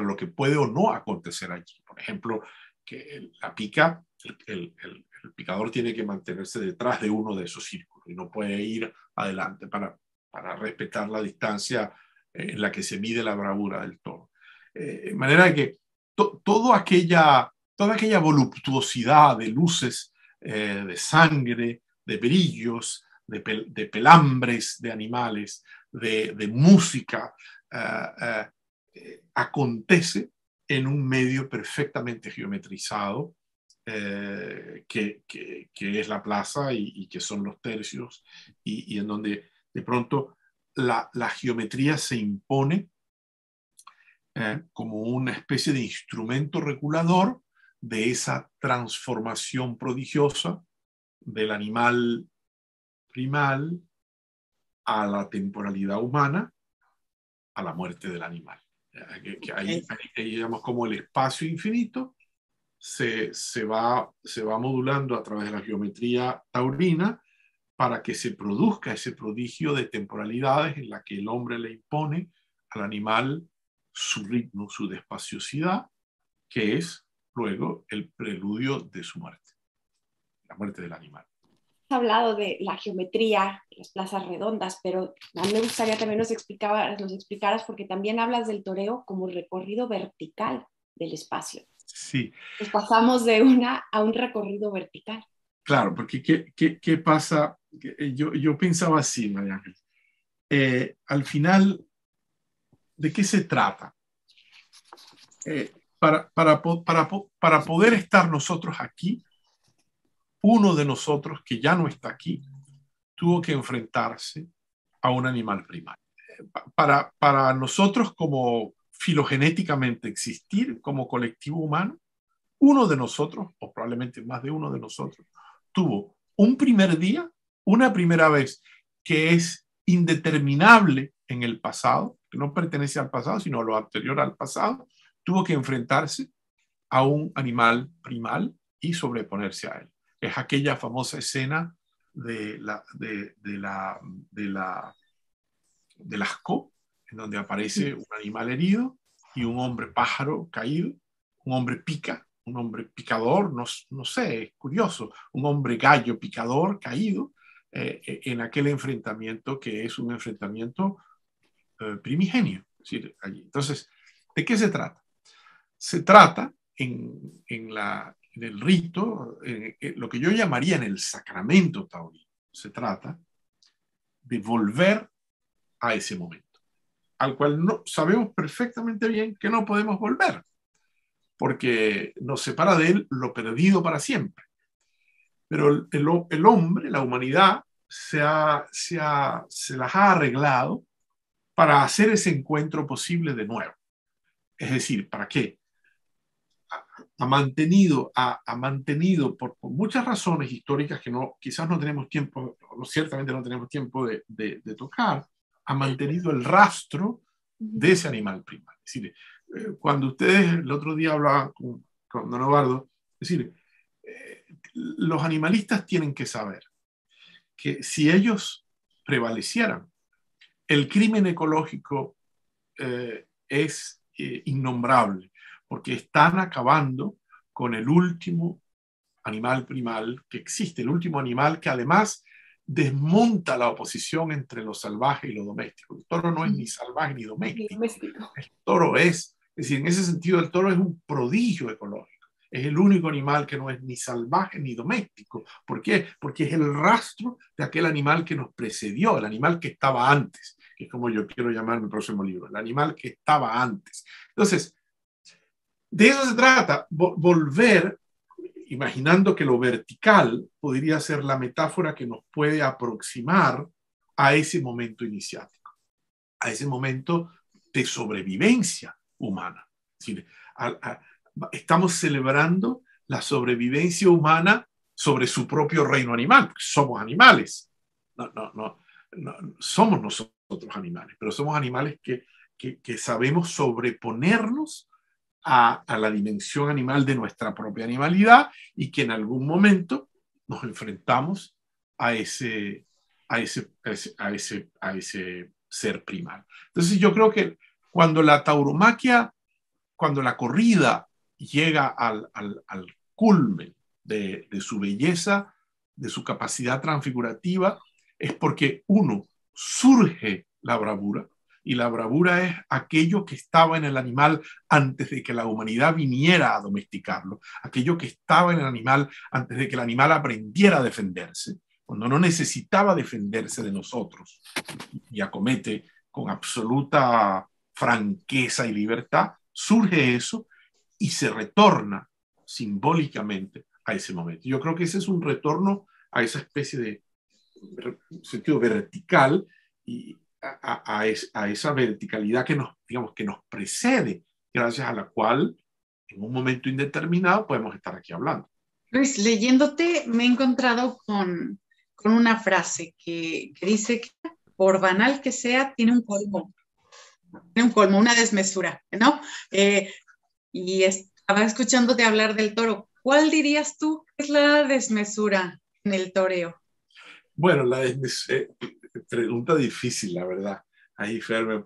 lo que puede o no acontecer allí. Por ejemplo, que la pica, el picador tiene que mantenerse detrás de uno de esos círculos y no puede ir adelante para respetar la distancia en la que se mide la bravura del toro. De manera que toda aquella voluptuosidad de luces, de sangre, de brillos, de pelambres de animales, de música, acontece en un medio perfectamente geometrizado, que es la plaza y que son los tercios, y en donde de pronto la geometría se impone como una especie de instrumento regulador de esa transformación prodigiosa del animal primal a la temporalidad humana, a la muerte del animal. Que ahí, digamos, como el espacio infinito se va modulando a través de la geometría taurina para que se produzca ese prodigio de temporalidades en la que el hombre le impone al animal su ritmo, su despaciosidad, que es luego el preludio de su muerte, la muerte del animal. Has hablado de la geometría, las plazas redondas, pero a mí me gustaría también nos explicaras, porque también hablas del toreo como recorrido vertical del espacio. Sí. Pues pasamos de una a un recorrido vertical. Claro, porque ¿qué pasa? Yo pensaba así, María Ángel. Al final, ¿de qué se trata? Para poder estar nosotros aquí, uno de nosotros que ya no está aquí tuvo que enfrentarse a un animal primal. Para nosotros, como filogenéticamente existir como colectivo humano, uno de nosotros, o probablemente más de uno de nosotros, tuvo un primer día, una primera vez, que es indeterminable en el pasado, que no pertenece al pasado, sino a lo anterior al pasado, tuvo que enfrentarse a un animal primal y sobreponerse a él. Es aquella famosa escena de Lascaux, en donde aparece un animal herido y un hombre pájaro caído, un hombre pica, un hombre picador, no sé, es curioso, un hombre gallo picador caído en aquel enfrentamiento que es un enfrentamiento primigenio. Es decir, allí. Entonces, ¿de qué se trata? Se trata en el rito, lo que yo llamaría en el sacramento taurino, se trata de volver a ese momento, al cual no, sabemos perfectamente bien que no podemos volver, porque nos separa de él lo perdido para siempre. Pero el hombre, la humanidad, se las ha arreglado para hacer ese encuentro posible de nuevo. Es decir, ¿para qué? Ha mantenido por muchas razones históricas que quizás no tenemos tiempo, ciertamente no tenemos tiempo de tocar, ha mantenido el rastro de ese animal primal. Es decir, cuando ustedes el otro día hablaban con don Eduardo, es decir, los animalistas tienen que saber que si ellos prevalecieran, el crimen ecológico es innombrable, porque están acabando con el último animal primal que existe, el último animal que además desmonta la oposición entre lo salvaje y lo doméstico. El toro no es ni salvaje ni doméstico. El toro es decir, en ese sentido el toro es un prodigio ecológico. Es el único animal que no es ni salvaje ni doméstico. ¿Por qué? Porque es el rastro de aquel animal que nos precedió, el animal que estaba antes, que es como yo quiero llamar mi próximo libro, el animal que estaba antes. Entonces, de eso se trata, volver, imaginando que lo vertical podría ser la metáfora que nos puede aproximar a ese momento iniciático, a ese momento de sobrevivencia humana. Es decir, estamos celebrando la sobrevivencia humana sobre su propio reino animal, porque somos animales. No, somos nosotros animales, pero somos animales que sabemos sobreponernos a la dimensión animal de nuestra propia animalidad y que en algún momento nos enfrentamos a ese ser primal. Entonces yo creo que cuando la tauromaquia, cuando la corrida llega al culmen de su belleza, de su capacidad transfigurativa, es porque uno, surge la bravura, y la bravura es aquello que estaba en el animal antes de que la humanidad viniera a domesticarlo, aquello que estaba en el animal antes de que el animal aprendiera a defenderse, cuando no necesitaba defenderse de nosotros y acomete con absoluta franqueza y libertad, surge eso y se retorna simbólicamente a ese momento. Yo creo que ese es un retorno a esa especie de sentido vertical y a esa verticalidad que digamos, que nos precede, gracias a la cual en un momento indeterminado podemos estar aquí hablando. Luis, leyéndote me he encontrado con una frase que dice que por banal que sea, tiene un colmo, una desmesura, ¿no? Y estaba escuchándote hablar del toro. ¿Cuál dirías tú que es la desmesura en el toreo? Bueno, pregunta difícil, la verdad. Ahí, Fer, me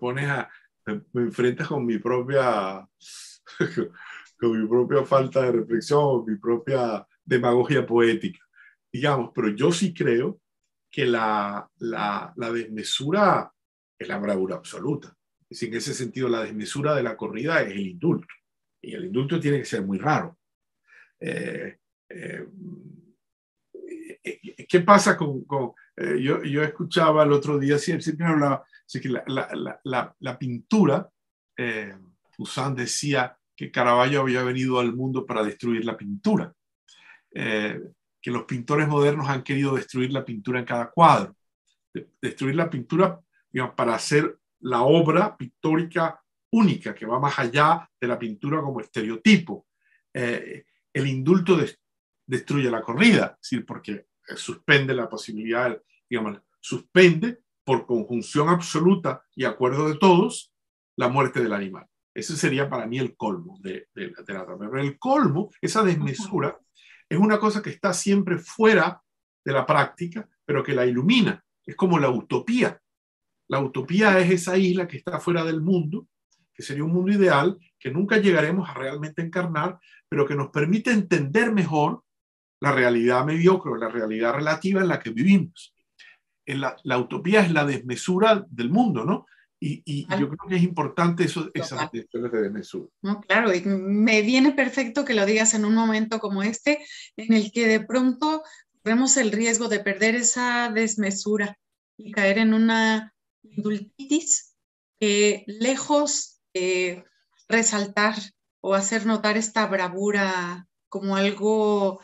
enfrentas con mi propia falta de reflexión, mi propia demagogia poética, digamos, pero yo sí creo que la desmesura es la bravura absoluta. Es decir, en ese sentido, la desmesura de la corrida es el indulto, y el indulto tiene que ser muy raro. ¿Qué pasa yo escuchaba el otro día, siempre hablaba, que la pintura, Poussin decía que Caravaggio había venido al mundo para destruir la pintura, que los pintores modernos han querido destruir la pintura en cada cuadro, destruir la pintura, digamos, para hacer la obra pictórica única, que va más allá de la pintura como estereotipo. El indulto destruye la corrida, es decir, porque suspende la posibilidad, digamos, suspende por conjunción absoluta y acuerdo de todos la muerte del animal. Ese sería para mí el colmo de la trama. Pero el colmo, esa desmesura, es una cosa que está siempre fuera de la práctica, pero que la ilumina. Es como la utopía. La utopía es esa isla que está fuera del mundo, que sería un mundo ideal, que nunca llegaremos a realmente encarnar, pero que nos permite entender mejor la realidad mediocre, la realidad relativa en la que vivimos. La utopía es la desmesura del mundo, ¿no? Y yo creo que es importante esas cuestiones de desmesura. No, claro, y me viene perfecto que lo digas en un momento como este, en el que de pronto corremos el riesgo de perder esa desmesura y caer en una indultitis que lejos de resaltar o hacer notar esta bravura como algo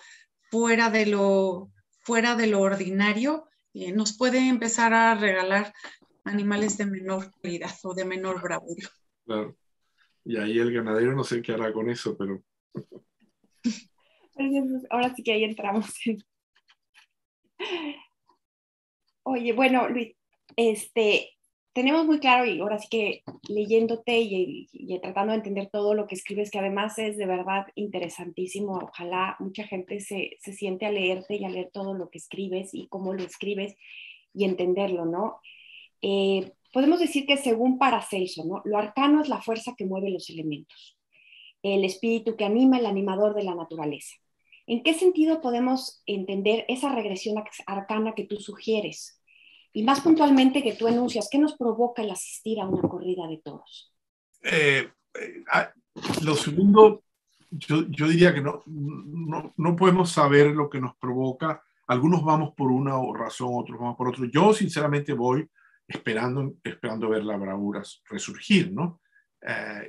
fuera de lo ordinario, nos puede empezar a regalar animales de menor calidad o de menor bravura. Claro. Y ahí el ganadero no sé qué hará con eso, pero... Ahora sí que ahí entramos. Oye, bueno, Luis, tenemos muy claro, y ahora sí que leyéndote y tratando de entender todo lo que escribes, que además es de verdad interesantísimo. Ojalá mucha gente se siente a leerte y a leer todo lo que escribes y cómo lo escribes y entenderlo, ¿no? Podemos decir que según Paracelso, ¿no? Lo arcano es la fuerza que mueve los elementos, el espíritu que anima, el animador de la naturaleza. ¿En qué sentido podemos entender esa regresión arcana que tú sugieres? Y más puntualmente que tú enuncias, ¿qué nos provoca el asistir a una corrida de toros? Lo segundo, yo diría que no podemos saber lo que nos provoca. Algunos vamos por una razón, otros vamos por otro. Yo sinceramente voy esperando ver la bravura resurgir, ¿no?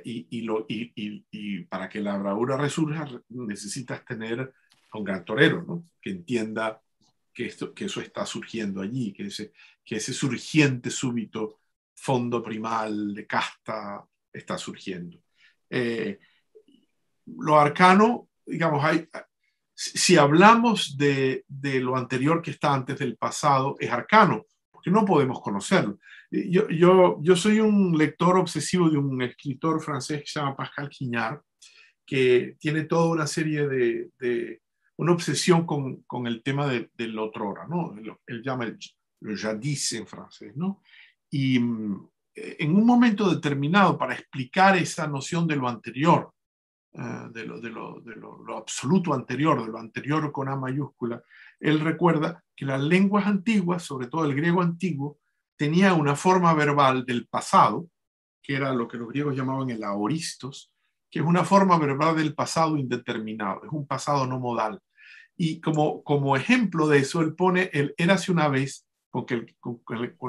Y para que la bravura resurja necesitas tener un gran torero, ¿no? Que entienda que eso está surgiendo allí, que ese surgiente súbito fondo primal de casta está surgiendo. Lo arcano, digamos, si hablamos de lo anterior que está antes del pasado, es arcano, porque no podemos conocerlo. Yo soy un lector obsesivo de un escritor francés que se llama Pascal Quignard, que tiene toda una serie una obsesión con el tema del otrora, ¿no? Él llama el jadis en francés, ¿no? Y en un momento determinado, para explicar esa noción de lo anterior, de lo absoluto anterior, de lo anterior con A mayúscula, él recuerda que las lenguas antiguas, sobre todo el griego antiguo, tenía una forma verbal del pasado, que era lo que los griegos llamaban el aoristos, que es una forma verbal del pasado indeterminado, es un pasado no modal. Y como ejemplo de eso, él pone el érase una vez, con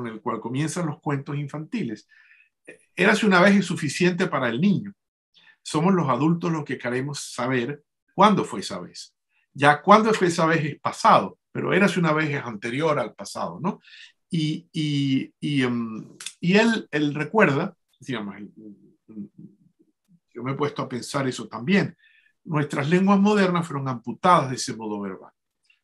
el cual comienzan los cuentos infantiles. Érase una vez es suficiente para el niño. Somos los adultos los que queremos saber cuándo fue esa vez. Ya cuándo fue esa vez es pasado, pero érase una vez es anterior al pasado, ¿no? Y él recuerda, digamos, yo me he puesto a pensar eso también, nuestras lenguas modernas fueron amputadas de ese modo verbal,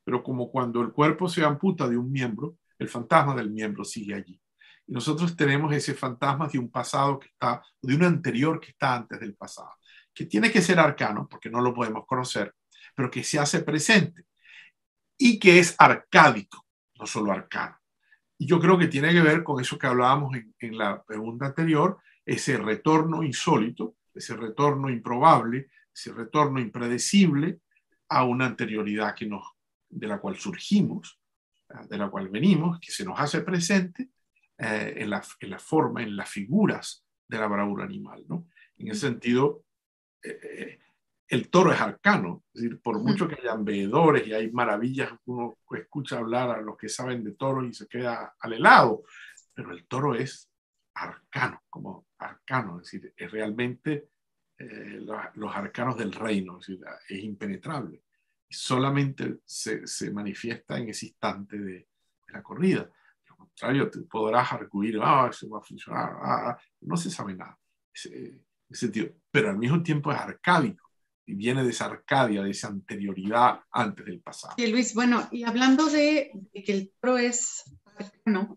pero como cuando el cuerpo se amputa de un miembro, el fantasma del miembro sigue allí. Y nosotros tenemos ese fantasma de un pasado que está, de un anterior que está antes del pasado, que tiene que ser arcano, porque no lo podemos conocer, pero que se hace presente y que es arcádico, no solo arcano. Y yo creo que tiene que ver con eso que hablábamos en la pregunta anterior, ese retorno insólito, ese retorno improbable, ese retorno impredecible a una anterioridad de la cual surgimos, de la cual venimos, que se nos hace presente en la forma, en las figuras de la bravura animal, ¿no? En ese sentido, el toro es arcano, es decir, por mucho que hayan veedores y hay maravillas, uno escucha hablar a los que saben de toros y se queda al helado, pero el toro es arcano, como arcano, es decir, es realmente los arcanos del reino, es decir, es impenetrable. Y solamente se manifiesta en ese instante de la corrida. Al contrario, te podrás arguir, eso va a funcionar, no se sabe nada. En ese sentido, pero al mismo tiempo es arcádico y viene de esa Arcadia, de esa anterioridad antes del pasado. Sí, Luis, bueno, y hablando de que el toro es arcano,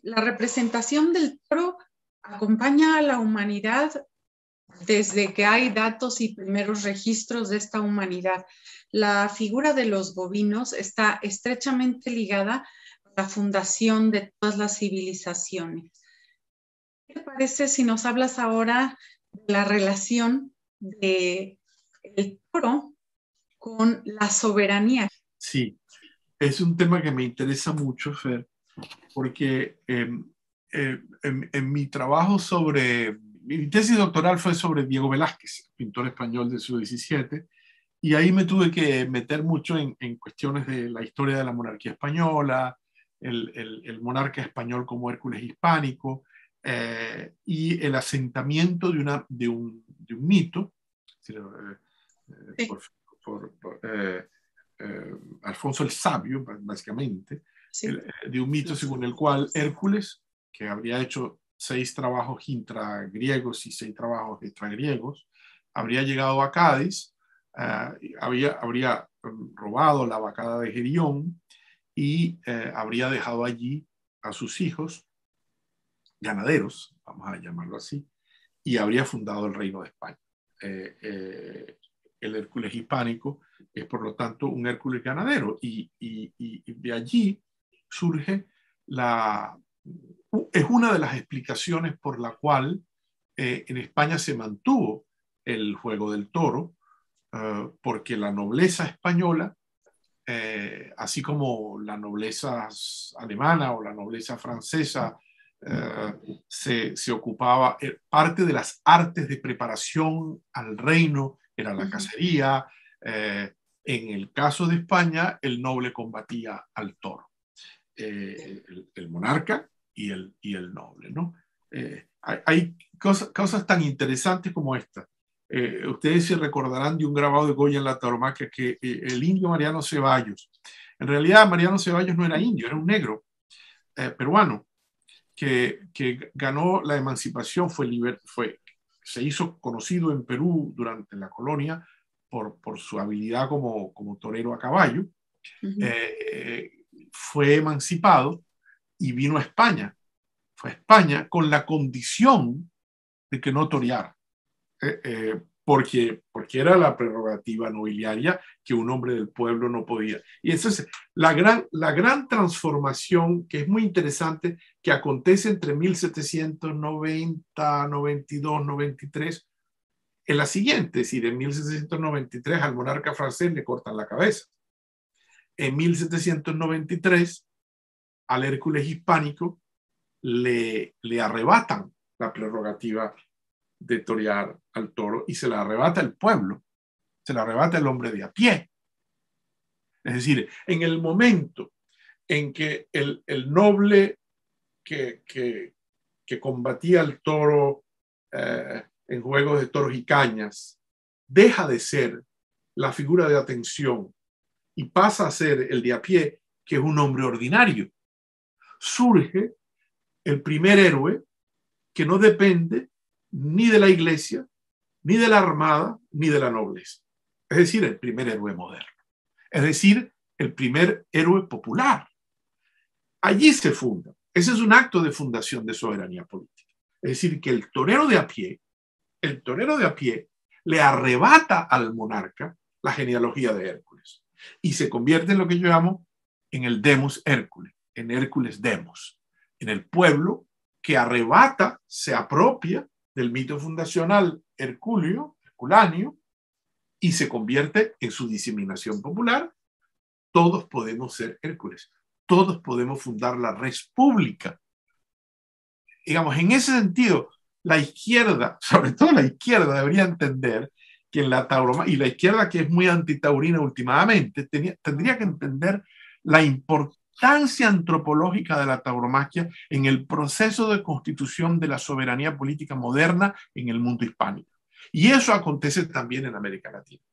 la representación del toro acompaña a la humanidad desde que hay datos y primeros registros de esta humanidad. La figura de los bovinos está estrechamente ligada a la fundación de todas las civilizaciones. ¿Qué te parece si nos hablas ahora de la relación del toro con la soberanía? Sí, es un tema que me interesa mucho, Fer, porque en mi trabajo mi tesis doctoral fue sobre Diego Velázquez, pintor español del siglo XVII, y ahí me tuve que meter mucho en cuestiones de la historia de la monarquía española, el monarca español como Hércules hispánico, y el asentamiento de un mito, por Alfonso el Sabio, básicamente, Sí. De un mito según el cual Hércules, que habría hecho 6 trabajos intragriegos y 6 trabajos extragriegos, habría llegado a Cádiz, habría robado la vacada de Gerión y habría dejado allí a sus hijos, ganaderos, vamos a llamarlo así, y habría fundado el Reino de España. El Hércules hispánico es, por lo tanto, un Hércules ganadero, y de allí surge es una de las explicaciones por la cual en España se mantuvo el juego del toro, porque la nobleza española, así como la nobleza alemana o la nobleza francesa, se ocupaba, parte de las artes de preparación al reino era la cacería. En el caso de España, el noble combatía al toro, el monarca y el noble, ¿no? Hay cosas tan interesantes como esta. Ustedes se recordarán de un grabado de Goya en la tauromaquia, que el indio Mariano Ceballos, en realidad Mariano Ceballos no era indio, era un negro peruano, que ganó la emancipación, se hizo conocido en Perú durante la colonia por su habilidad como torero a caballo. Fue emancipado y vino a España. Fue a España con la condición de que no toreara, porque era la prerrogativa nobiliaria que un hombre del pueblo no podía. Y entonces la gran transformación, que es muy interesante, que acontece entre 1790, 92, 93, es la siguiente: es decir, en 1793 al monarca francés le cortan la cabeza. En 1793 al Hércules hispánico le arrebatan la prerrogativa de torear al toro, y se la arrebata el pueblo, se la arrebata el hombre de a pie. Es decir, en el momento en que el noble que combatía al toro en juegos de toros y cañas deja de ser la figura de atención y pasa a ser el de a pie, que es un hombre ordinario, surge el primer héroe que no depende ni de la iglesia, ni de la armada, ni de la nobleza. Es decir, el primer héroe moderno. Es decir, el primer héroe popular. Allí se funda. Ese es un acto de fundación de soberanía política. Es decir, que el torero de a pie le arrebata al monarca la genealogía de Hércules y se convierte en lo que yo llamo en el Demus Hércules, en Hércules Demos, en el pueblo que arrebata, se apropia del mito fundacional herculáneo y se convierte en su diseminación popular. Todos podemos ser Hércules, todos podemos fundar la República. Digamos, en ese sentido, la izquierda, sobre todo la izquierda, debería entender que en la tauromaquia, y la izquierda, que es muy antitaurina últimamente, tendría que entender la importancia antropológica de la tauromaquia en el proceso de constitución de la soberanía política moderna en el mundo hispánico. Y eso acontece también en América Latina.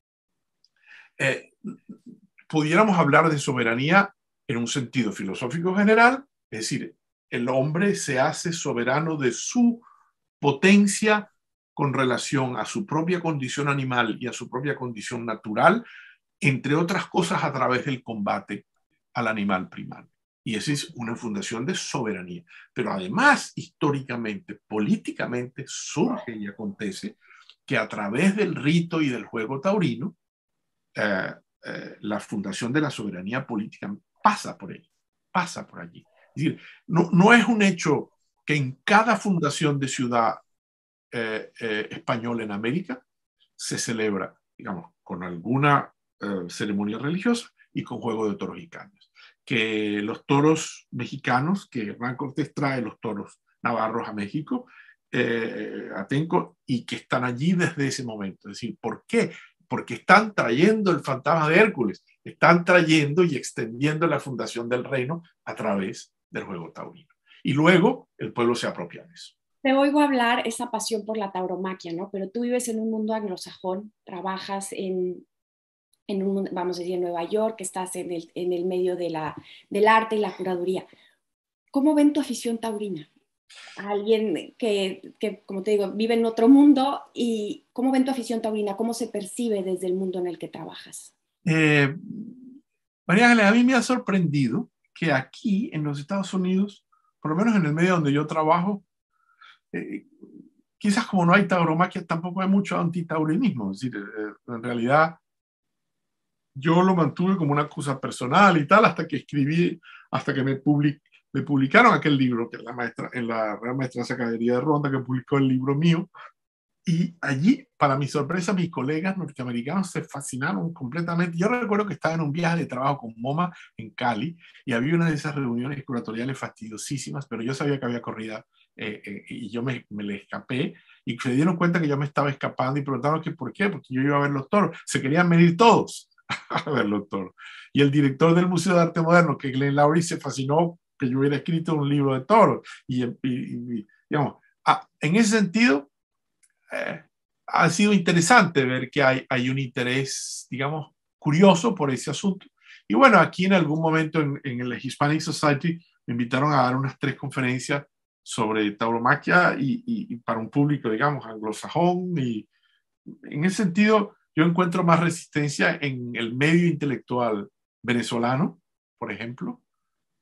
Pudiéramos hablar de soberanía en un sentido filosófico general, es decir, el hombre se hace soberano de su potencia con relación a su propia condición animal y a su propia condición natural, entre otras cosas a través del combate al animal primario. Y esa es una fundación de soberanía. Pero además, históricamente, políticamente, surge y acontece que a través del rito y del juego taurino, la fundación de la soberanía política pasa por ella, pasa por allí. Es decir, no es un hecho que en cada fundación de ciudad española en América se celebra, digamos, con alguna ceremonia religiosa y con juego de toros y cañas. Que los toros mexicanos, que Hernán Cortés trae los toros navarros a México, a Tenco, y que están allí desde ese momento. Es decir, ¿por qué? Porque están trayendo el fantasma de Hércules, están trayendo y extendiendo la fundación del reino a través del juego taurino. Y luego el pueblo se apropia de eso. Te oigo hablar esa pasión por la tauromaquia, ¿no? Pero tú vives en un mundo anglosajón, trabajas en vamos a decir, en Nueva York, que estás en el medio del arte y la curaduría. ¿Cómo ven tu afición taurina? Alguien que, como te digo, vive en otro mundo, y ¿cómo ven tu afición taurina? ¿Cómo se percibe desde el mundo en el que trabajas? María Ángeles, a mí me ha sorprendido que aquí en los Estados Unidos, por lo menos en el medio donde yo trabajo, quizás como no hay tauromaquia, tampoco hay mucho antitaurinismo. Es decir, en realidad yo lo mantuve como una cosa personal y tal, hasta que escribí, hasta que me publicaron aquel libro, que es en la Real Maestranza Caballería de Ronda, que publicó el libro mío. Y allí, para mi sorpresa, mis colegas norteamericanos se fascinaron completamente. Yo recuerdo que estaba en un viaje de trabajo con MoMA en Cali, y había una de esas reuniones curatoriales fastidiosísimas, pero yo sabía que había corrida, y yo me le escapé, y se dieron cuenta que yo me estaba escapando y preguntaron que por qué, porque yo iba a ver los toros. Se querían medir todos a ver los toros. Y el director del Museo de Arte Moderno, que Glenn Lowry, se fascinó que yo hubiera escrito un libro de toros. Digamos, en ese sentido, ha sido interesante ver que hay un interés, digamos, curioso por ese asunto. Y bueno, aquí en algún momento en el Hispanic Society me invitaron a dar unas 3 conferencias sobre tauromaquia, y para un público, digamos, anglosajón. Y en ese sentido, yo encuentro más resistencia en el medio intelectual venezolano, por ejemplo,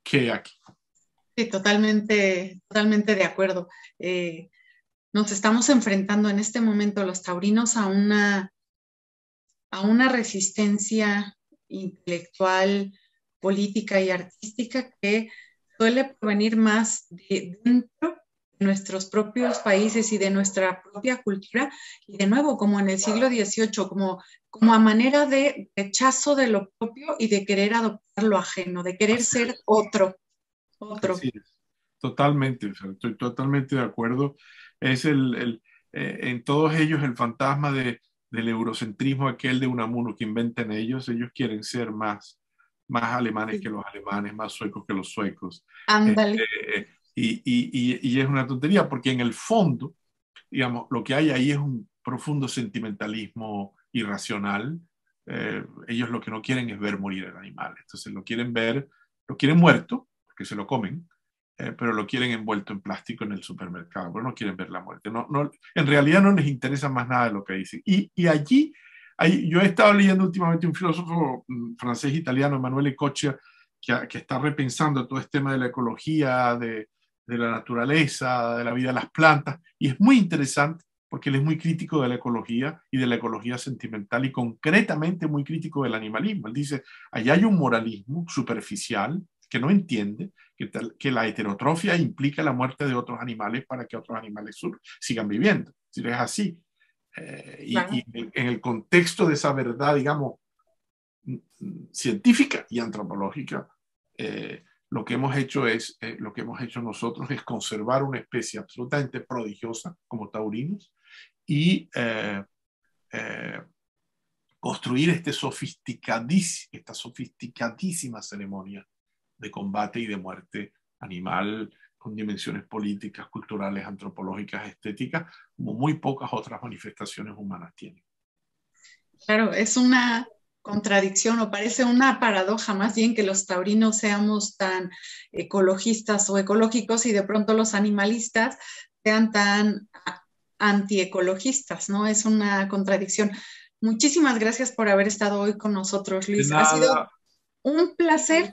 que aquí. Sí, totalmente, totalmente de acuerdo. Nos estamos enfrentando en este momento los taurinos a una resistencia intelectual, política y artística que suele provenir más de dentro de nuestros propios países y de nuestra propia cultura, y de nuevo, como en el siglo XVIII, como a manera de rechazo de lo propio y de querer adoptar lo ajeno, de querer ser otro. Así es. Totalmente, o sea, estoy totalmente de acuerdo. Es en todos ellos el fantasma del eurocentrismo, aquel de Unamuno que inventan ellos. Ellos quieren ser más alemanes que los alemanes, más suecos que los suecos. Ándale. Y es una tontería, porque en el fondo, digamos, lo que hay ahí es un profundo sentimentalismo irracional. Ellos lo que no quieren es ver morir al animal. Entonces lo quieren muerto, porque se lo comen, pero lo quieren envuelto en plástico en el supermercado, pero no quieren ver la muerte. En realidad no les interesa más nada de lo que dicen. Y allí, yo he estado leyendo últimamente un filósofo francés-italiano, Emanuele Coccia, que está repensando todo este tema de la ecología, de la naturaleza, de la vida de las plantas, y es muy interesante porque él es muy crítico de la ecología y de la ecología sentimental, y concretamente muy crítico del animalismo. Él dice, allá hay un moralismo superficial que no entiende que la heterotrofia implica la muerte de otros animales para que otros animales sigan viviendo. Si es así. Y en el contexto de esa verdad, digamos, científica y antropológica, lo que hemos hecho nosotros es conservar una especie absolutamente prodigiosa como taurinos, y construir esta sofisticadísima ceremonia de combate y de muerte animal con dimensiones políticas, culturales, antropológicas, estéticas, como muy pocas otras manifestaciones humanas tienen. Claro, es una contradicción, o parece una paradoja más bien, que los taurinos seamos tan ecologistas o ecológicos y de pronto los animalistas sean tan antiecologistas, ¿no? Es una contradicción. Muchísimas gracias por haber estado hoy con nosotros, Luis. Ha sido un placer,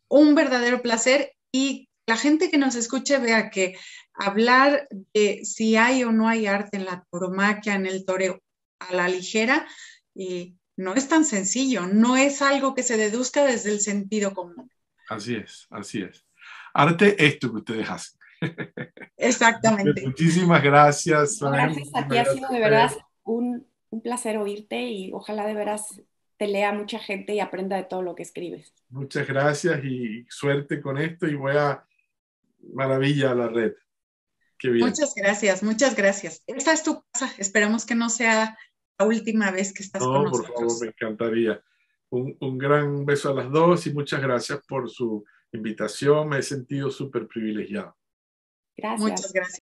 un verdadero placer, y la gente que nos escuche vea que hablar de si hay o no hay arte en la tauromaquia, en el toreo, a la ligera, no es tan sencillo, no es algo que se deduzca desde el sentido común. Así es, así es. Arte es esto que ustedes hacen. Exactamente. Muchísimas gracias. Gracias a ti, ha sido de verdad un placer oírte, y ojalá de veras te lea mucha gente y aprenda de todo lo que escribes. Muchas gracias y suerte con esto, y maravilla la red. Qué bien. Muchas gracias, muchas gracias. Esta es tu casa, esperamos que no sea la última vez que estás con nosotros. Por favor, me encantaría. Un gran beso a las dos y muchas gracias por su invitación. Me he sentido súper privilegiado. Gracias. Muchas gracias.